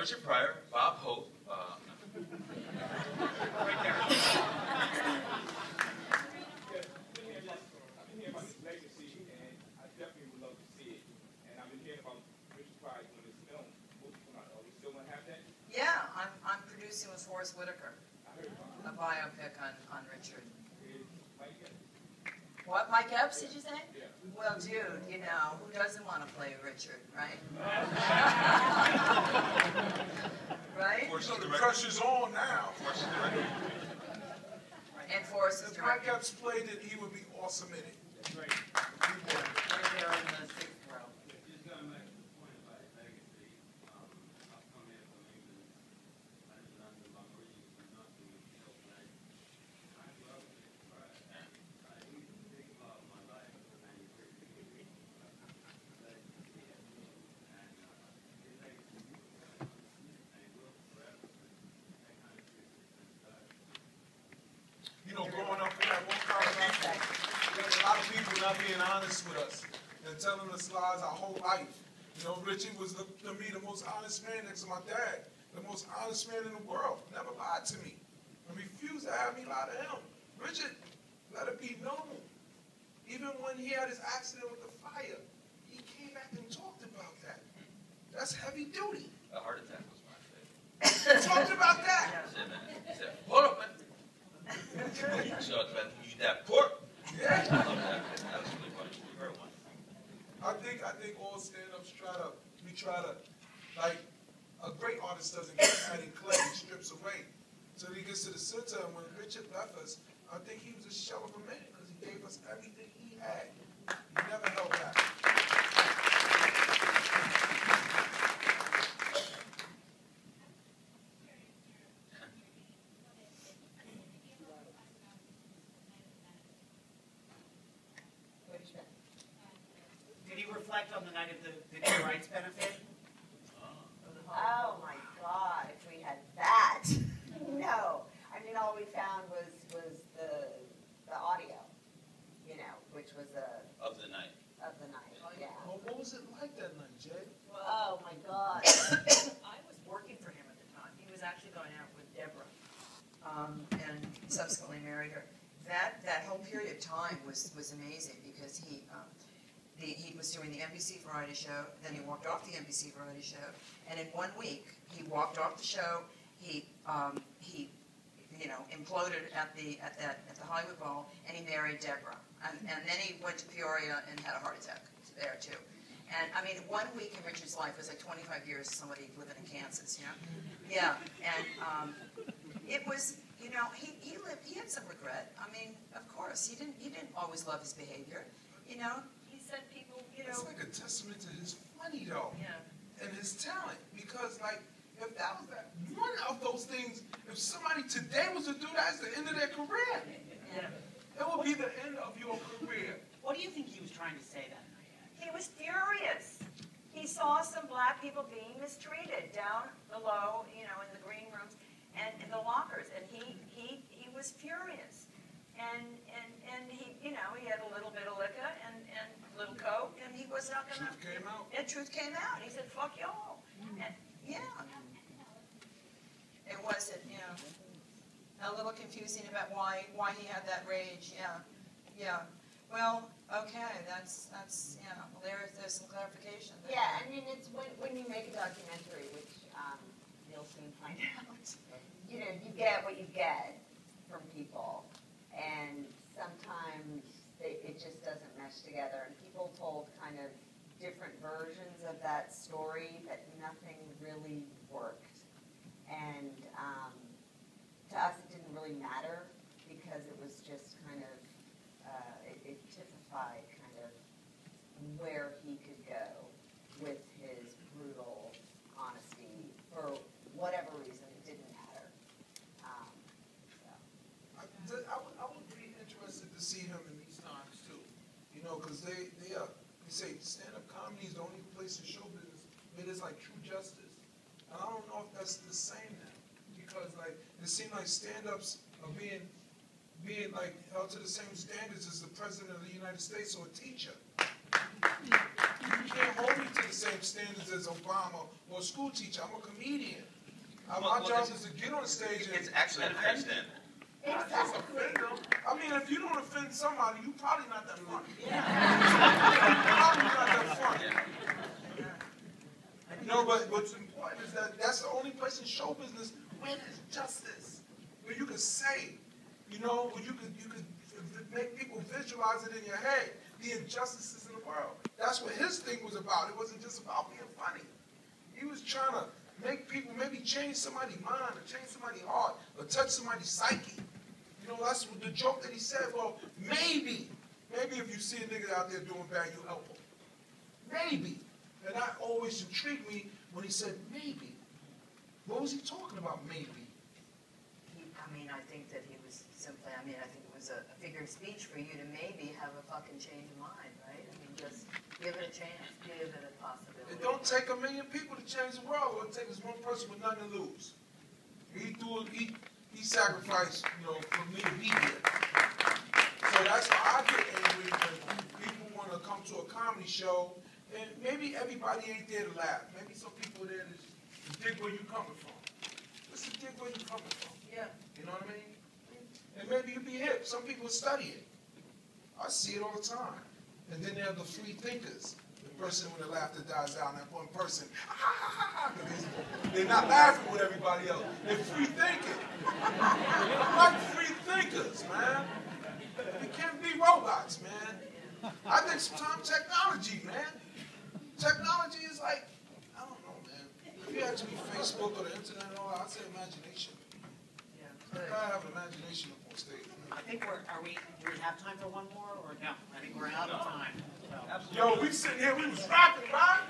Richard Pryor, Bob Hope. Right there. I've been hearing about his legacy, and I definitely would love to see it. And I've been hearing about Richard Pryor when it's film. Are we still going to have that? Yeah, I'm producing with Forrest Whitaker a biopic on Richard. What, Mike Epps, did you say? Yeah. Well, dude, you know, who doesn't want to play Richard, right? Right? So the pressure's on now. And Forrest is If Mike directing. Epps played it, he would be awesome in it. That's right. Right there in the sixth row. Just going back to the point about legacy, I've come here from England, and London, my origins was not doing show play. I love it, right? And I used to think about my life as a manufacturer. And his legacy and will forever. That kind of shit is done. You know, growing up in that one kind there's a lot of people not being honest with us and telling us lies our whole life. You know, Richie was, to me, the most honest man next to my dad. The most honest man in the world. Never lied to me. And refused to have me lie to him. Richard, let it be known. Even when he had his accident with the fire, he came back and talked about that. That's heavy duty. A heart attack was my favorite. Talked about that. He said, man, he said, hold up, man. So it's about to eat that pork. Yeah. I love that. That was really funny. Very wonderful. I think all stand-ups try to, like, a great artist doesn't get adding clay, he strips away. So he gets to the center, and when Richard left us, I think he was a shell of a man, because he gave us everything he had. He never held back. Did he reflect on the night of the gay rights benefit? Oh my God, if we had that. No. I mean, all we found was the audio, you know, which was Of the night. of the night. Yeah. Well, what was it like that night, Jay? Oh my God. I was working for him at the time. He was actually going out with Deborah, and subsequently married her. That whole period of time was amazing because he was doing the NBC variety show, then he walked off the NBC variety show, and in 1 week he walked off the show. He imploded at the Hollywood Bowl, and he married Deborah, and then he went to Peoria and had a heart attack there too. And I mean, 1 week in Richard's life was like 25 years of somebody living in Kansas, you know? Yeah, and it was, you know, he had some regret. I mean, of course, he didn't always love his behavior, you know. He said people, you know. It's like a testament to his funny, though. Yeah. And his talent, because, like, if that was one of those things, if somebody today was to do that, it's the end of their career. Yeah. It would be the end of your career. What do you think he was trying to say that night? He was furious. He saw some black people being mistreated down below, you know, in the green rooms and in the lockers, and he was furious. And he, you know, he had a little bit of liquor and a little coke, and he was not gonna. Truth came out. The truth came out. He said, "Fuck y'all." And yeah, It wasn't, you know, a little confusing about why he had that rage. Yeah. Well, okay, that's yeah. Well, there's some clarification there. yeah. I mean, it's when you make a documentary, which you'll soon find out. You know, you get what you get from people, and sometimes it just doesn't mesh together. And people told kind of different versions of that story, that nothing really worked. And to us, it didn't really matter because it was just kind of, it typified kind of where he could go with his brutal honesty. For whatever reason, it didn't matter. I would be interested to see him in these times, too. You know, because they say stand-up comedy is the only place in show business where there's, like, true justice. And I don't know if that's the same now. Because, like, it seems like stand-ups are being like held to the same standards as the President of the United States or a teacher. can't hold me to the same standards as Obama or a school teacher. I'm a comedian. Well, My job is to get on stage and It's actually a fair standard. not just offend them. I mean, if you don't offend somebody, you probably not that funny. Probably not that funny. No, but what's important is that that's the only place in show business where there's justice, where you can say, you know, where you could make people visualize it in your head, the injustices in the world. That's what his thing was about. It wasn't just about being funny. He was trying to make people maybe change somebody's mind or change somebody's heart or touch somebody's psyche. You know, that's what the joke that he said. Well, maybe if you see a nigga out there doing bad, you help him. Maybe. And that always intrigued me when he said maybe. What was he talking about, maybe? I think that he was simply, I think it was a figure of speech for you to maybe have a fucking change of mind, right? I mean, just give it a chance, give it a possibility. It don't take 1 million people to change the world. What it takes is one person with nothing to lose. He sacrificed, you know, for me to be here. So that's why I get angry when people want to come to a comedy show, and maybe everybody ain't there to laugh. Maybe some people are there to dig where you're coming from. Just to dig where you're coming from. Yeah. You know what I mean? And maybe you be hip. Some people study it. I see it all the time. And then there are the free thinkers. The person when the laughter dies out, and that one person, they're not laughing with everybody else. They're free thinking. I like free thinkers, man. We can't be robots, man. I think sometimes technology, man. Technology is like, I don't know, man. If you had to be Facebook or the internet and all that, I'd say imagination. I have imagination up on stage. I think do we have time for one more, or no? I think we're out of time. So. Yo, we sitting here, we was rapping, right?